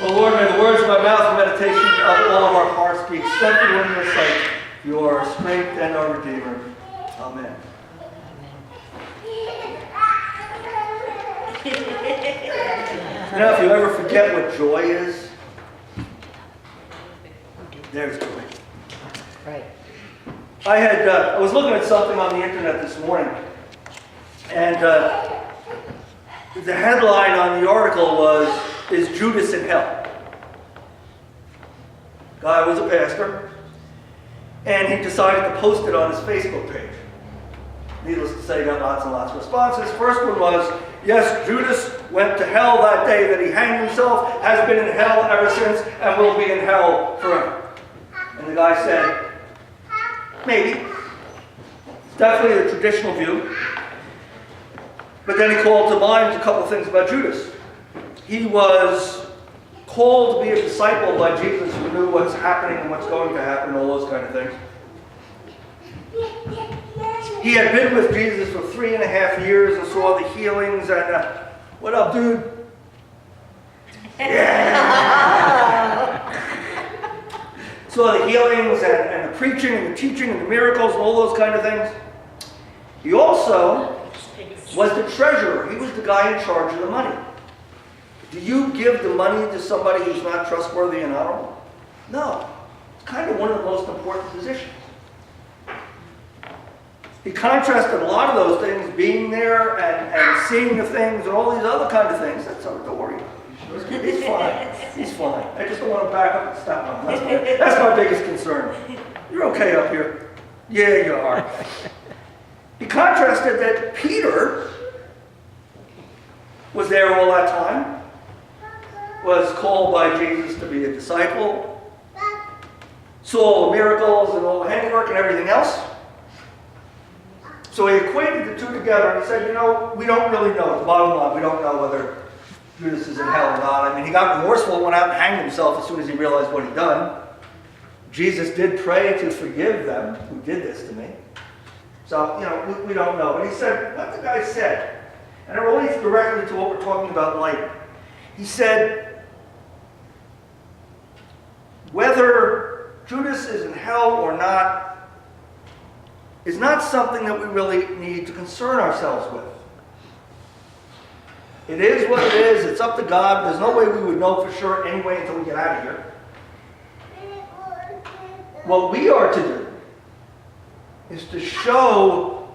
Lord, may the words of my mouth and meditation of all of our hearts be acceptable in your sight, your strength and our Redeemer. Amen. You know, if you ever forget what joy is, there's joy. Right. I was looking at something on the internet this morning, and the headline on the article was, "Is Judas in hell?" Guy was a pastor, and he decided to post it on his Facebook page. Needless to say, he got lots and lots of responses. First one was, "Yes, Judas went to hell that day that he hanged himself, has been in hell ever since, and will be in hell forever." And the guy said, maybe. It's definitely the traditional view. But then he called to mind a couple of things about Judas. He was called to be a disciple by Jesus who knew what's happening and what's going to happen and all those kind of things. He had been with Jesus for 3.5 years and saw the healings and, what up, dude? Yeah! Saw the healings and the preaching and the teaching and the miracles and all those kind of things. He also was the treasurer. He was the guy in charge of the money. Do you give the money to somebody who's not trustworthy and honorable? No. It's kind of one of the most important positions. He contrasted a lot of those things, being there and seeing the things and all these other kind of things. That's don't worry about it. He's fine. He's fine. I just don't want to back up and step on him. That's my biggest concern. You're okay up here. Yeah, you are. He contrasted that Peter was there all that time, was called by Jesus to be a disciple, saw all the miracles and all the handiwork and everything else. So he equated the two together and he said, you know, we don't really know. At the bottom line, we don't know whether Judas is in hell or not. I mean, he got remorseful and went out and hanged himself as soon as he realized what he'd done. Jesus did pray to forgive them who did this to me. So, you know, we don't know. But he said, what the guy said, and it relates directly to what we're talking about later. He said, whether Judas is in hell or not is not something that we really need to concern ourselves with. It is what it is. It's up to God. There's no way we would know for sure anyway until we get out of here. What we are to do is to show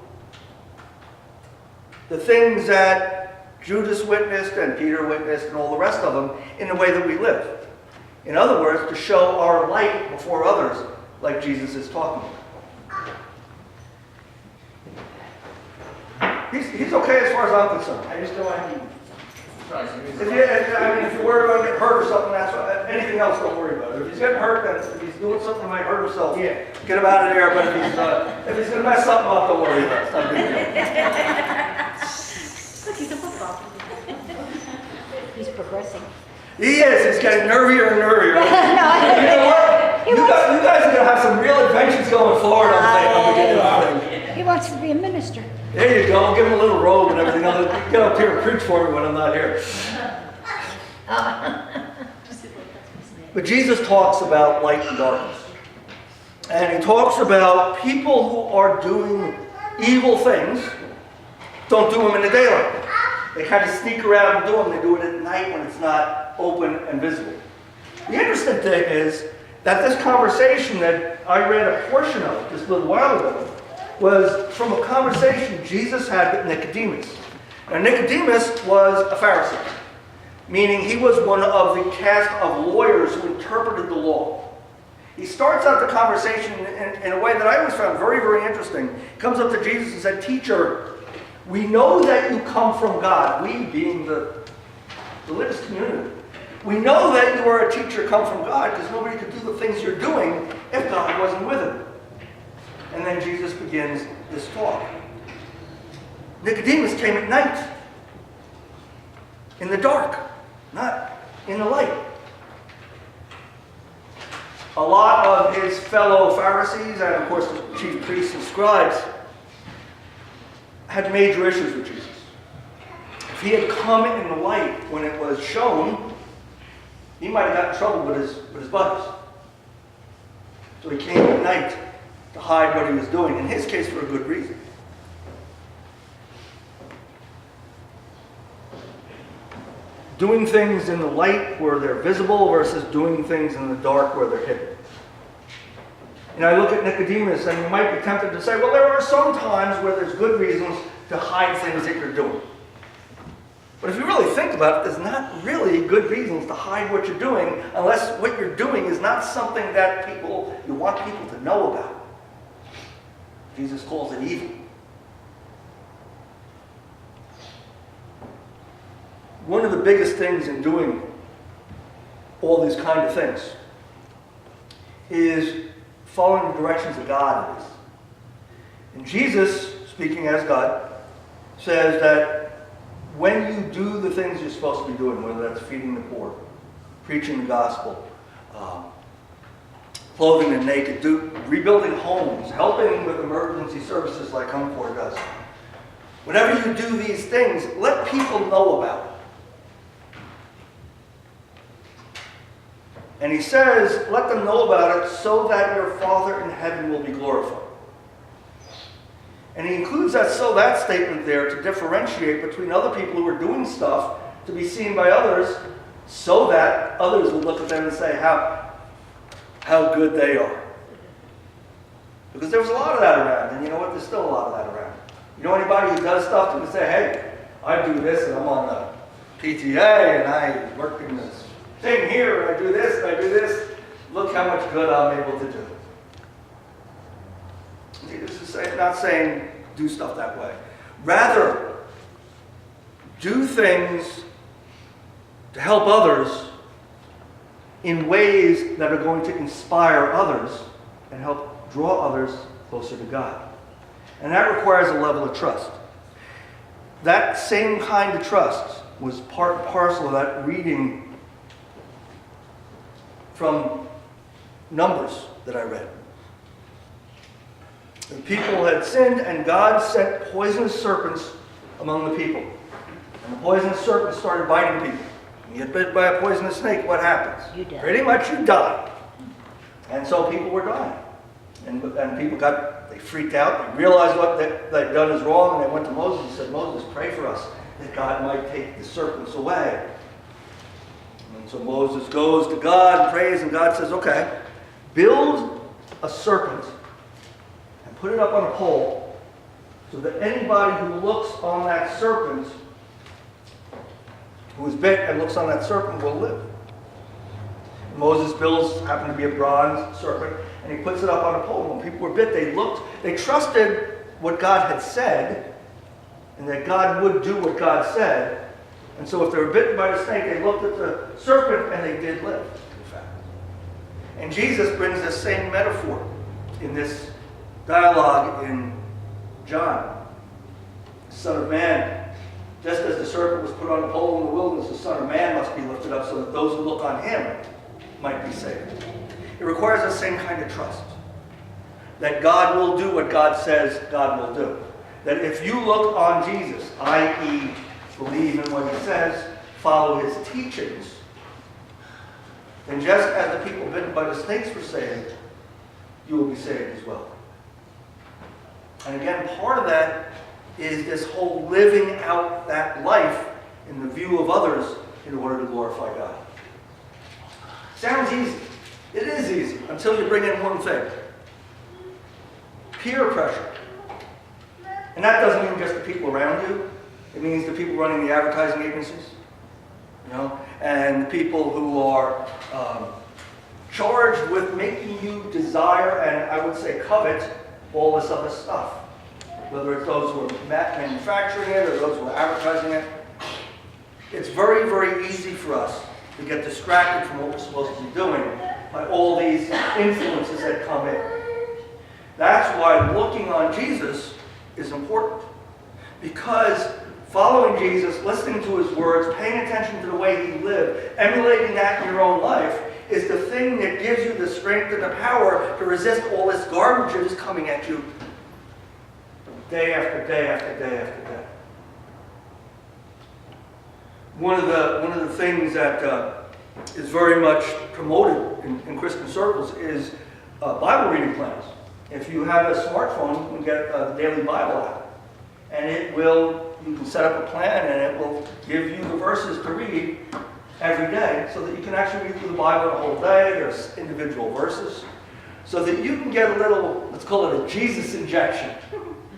the things that Judas witnessed and Peter witnessed and all the rest of them in the way that we live. In other words, to show our light before others like Jesus is talking about. He's okay as far as I'm concerned. I just don't want to If you're worried about getting hurt or something, that's what, anything else, don't worry about it. If he's getting hurt, then if he's doing something that might hurt himself, Yeah. get him out of there. But if he's going to mess something up, don't worry about it. It's not a big deal. Look, he's a football. He's progressing. He is. He's getting nervier and nervier. No, You know what? You guys are going to have some real adventures going forward. I'm beginning to think. He wants to be a minister. There you go. Give him a little robe and everything else. Get up here and preach for me when I'm not here. But Jesus talks about light and darkness. And he talks about people who are doing evil things don't do them in the daylight. They kind of sneak around and do them. They do it at night when it's not open and visible. The interesting thing is that this conversation that I read a portion of just a little while ago was from a conversation Jesus had with Nicodemus. Now, Nicodemus was a Pharisee, meaning he was one of the caste of lawyers who interpreted the law. He starts out the conversation in a way that I always found very, very interesting. He comes up to Jesus and said, "Teacher, we know that you come from God." We being the religious community. We know that you are a teacher come from God because nobody could do the things you're doing if God wasn't with him. And then Jesus begins this talk. Nicodemus came at night, in the dark, not in the light. A lot of his fellow Pharisees, and of course the chief priests and scribes, had major issues with Jesus. If he had come in the light when it was shown, He might have got in trouble with his buddies. So he came at night to hide what he was doing, in his case for a good reason. Doing things in the light where they're visible versus doing things in the dark where they're hidden. And I look at Nicodemus, and you might be tempted to say, well, there are some times where there's good reasons to hide things that you're doing. But if you really think about it, there's not really good reasons to hide what you're doing unless what you're doing is not something that you want people to know about. Jesus calls it evil. One of the biggest things in doing all these kind of things is following the directions of God is. And Jesus, speaking as God, says that when you do the things you're supposed to be doing, whether that's feeding the poor, preaching the gospel, clothing the naked, rebuilding homes, helping with emergency services like Home Corps does. Whenever you do these things, let people know about it. And he says, let them know about it so that your Father in heaven will be glorified. And he includes that "so that" statement there to differentiate between other people who are doing stuff to be seen by others so that others will look at them and say how good they are. Because there was a lot of that around, and you know what? There's still a lot of that around. You know anybody who does stuff to say, hey, I do this and I'm on the PTA and I work in this thing here and I do this and I do this. Look how much good I'm able to do. Jesus is not saying do stuff that way. Rather, do things to help others in ways that are going to inspire others and help draw others closer to God. And that requires a level of trust. That same kind of trust was part and parcel of that reading from Numbers that I read. The people had sinned, and God sent poisonous serpents among the people. And the poisonous serpents started biting people. When you get bit by a poisonous snake, what happens? You die. Pretty much you die. And so people were dying. And people they freaked out. They realized what they'd done is wrong, and they went to Moses and said, Moses, pray for us that God might take the serpents away. And so Moses goes to God and prays, and God says, okay, build a serpent and put it up on a pole so that anybody who looks on that serpent, who is bit and looks on that serpent, will live. Moses happened to be a bronze serpent, and he puts it up on a pole. When people were bit, they trusted what God had said, and that God would do what God said. And so if they were bitten by the snake, they looked at the serpent, and they did live, in fact. And Jesus brings this same metaphor in this dialogue in John. The Son of Man, just as the serpent was put on a pole in the wilderness, the Son of Man must be lifted up so that those who look on him might be saved. It requires the same kind of trust. That God will do what God says God will do. That if you look on Jesus, i.e., believe in what he says, follow his teachings, then just as the people bitten by the snakes were saved, you will be saved as well. And again, part of that is this whole living out that life in the view of others in order to glorify God. Sounds easy. It is easy until you bring in one thing. Peer pressure. And that doesn't mean just the people around you. It means the people running the advertising agencies, and the people who are charged with making you desire and I would say covet all this other stuff. Whether it's those who are manufacturing it or those who are advertising it. It's very, very easy for us to get distracted from what we're supposed to be doing by all these influences that come in. That's why looking on Jesus is important. Because following Jesus, listening to his words, paying attention to the way he lived, emulating that in your own life, is the thing that gives you the strength and the power to resist all this garbage that is coming at you day after day after day after day. One of the things that is very much promoted in Christian circles is Bible reading plans. If you have a smartphone, you can get a daily Bible app. And you can set up a plan and it will give you the verses to read every day so that you can actually read through the Bible the whole day. There's individual verses. So that you can get a little, let's call it a Jesus injection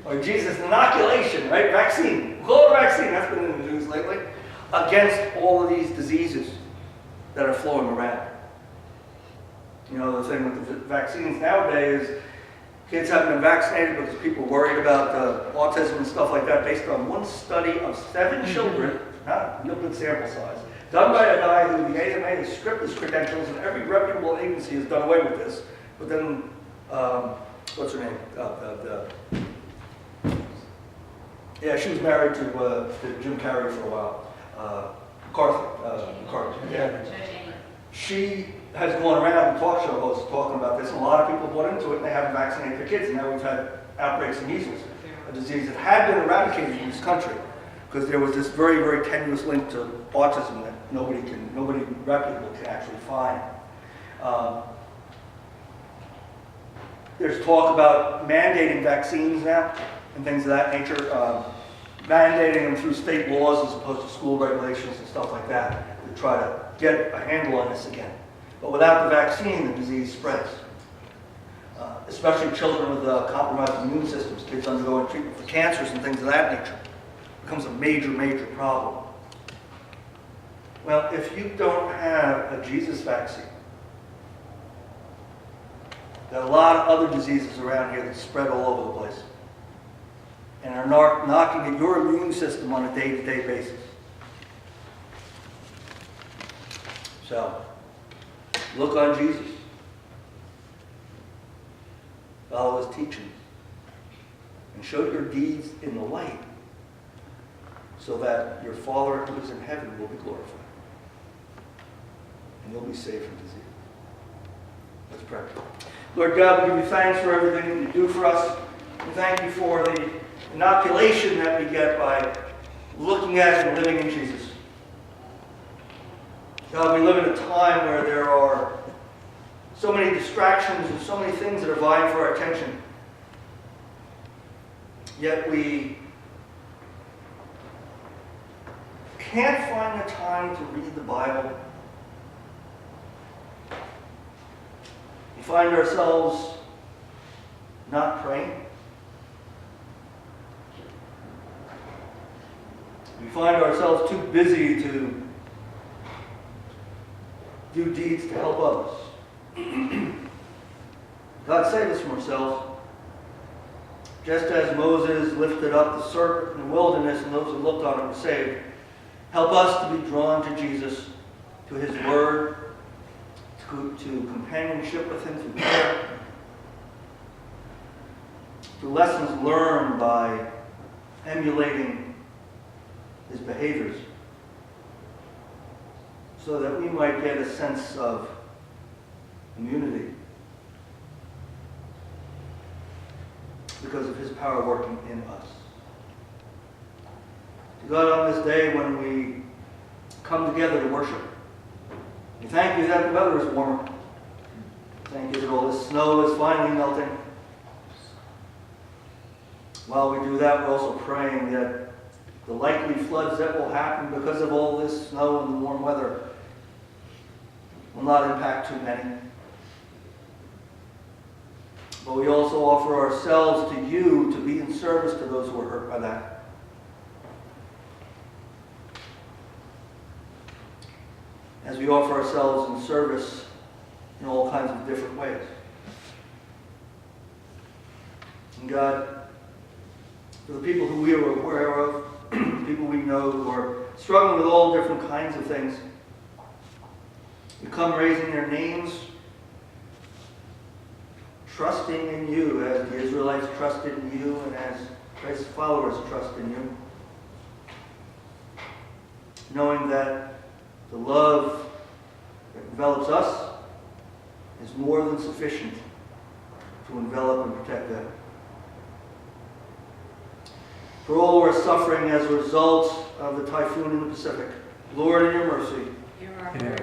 or Jesus inoculation, right? Vaccine. We'll call it a vaccine. That's been in the news lately. Against all of these diseases that are flowing around. You know, the thing with the vaccines nowadays is kids haven't been vaccinated because people are worried about autism and stuff like that based on one study of 7 children, not a real good sample size, done by a guy who the AMA has stripped his credentials and every reputable agency has done away with this. But then, what's her name? Yeah, she was married to Jim Carrey for a while. McCarthy. Yeah. She has gone around and talk show hosts talking about this, and a lot of people bought into it and they haven't vaccinated their kids, and now we've had outbreaks of measles, a disease that had been eradicated in this country because there was this very, very tenuous link to autism that nobody reputable can actually find. There's talk about mandating vaccines now and things of that nature, mandating them through state laws as opposed to school regulations and stuff like that to try to get a handle on this again. But without the vaccine, the disease spreads. Especially children with compromised immune systems, kids undergoing treatment for cancers and things of that nature. It becomes a major, major problem. Well, if you don't have a Jesus vaccine, there are a lot of other diseases around here that spread all over the place and are knocking at your immune system on a day-to-day basis. So, look on Jesus. Follow his teachings. And show your deeds in the light so that your Father who is in heaven will be glorified. And you'll be saved from disease. Let's pray. Lord God, we give you thanks for everything that you do for us. We thank you for the inoculation that we get by looking at and living in Jesus. God, we live in a time where there are so many distractions and so many things that are vying for our attention. Yet we can't find the time to read the Bible. We find ourselves not praying. We find ourselves too busy to do deeds to help others. God, save us from ourselves. Just as Moses lifted up the serpent in the wilderness and those who looked on it were saved, help us to be drawn to Jesus, to his word, to companionship with him through prayer, to lessons learned by emulating his behaviors, so that we might get a sense of immunity because of his power working in us. God, on this day when we come together to worship, we thank you that the weather is warmer. Thank you that all this snow is finally melting. While we do that, we're also praying that the likely floods that will happen because of all this snow and the warm weather will not impact too many. But we also offer ourselves to you to be in service to those who are hurt by that. As we offer ourselves in service in all kinds of different ways. And God, for the people who we are aware of, people we know who are struggling with all different kinds of things, we come raising their names, trusting in you as the Israelites trusted in you and as Christ's followers trust in you. Knowing that the love that envelops us is more than sufficient to envelop and protect them. For all who are suffering as a result of the typhoon in the Pacific, Lord, in your mercy, Hear our prayer.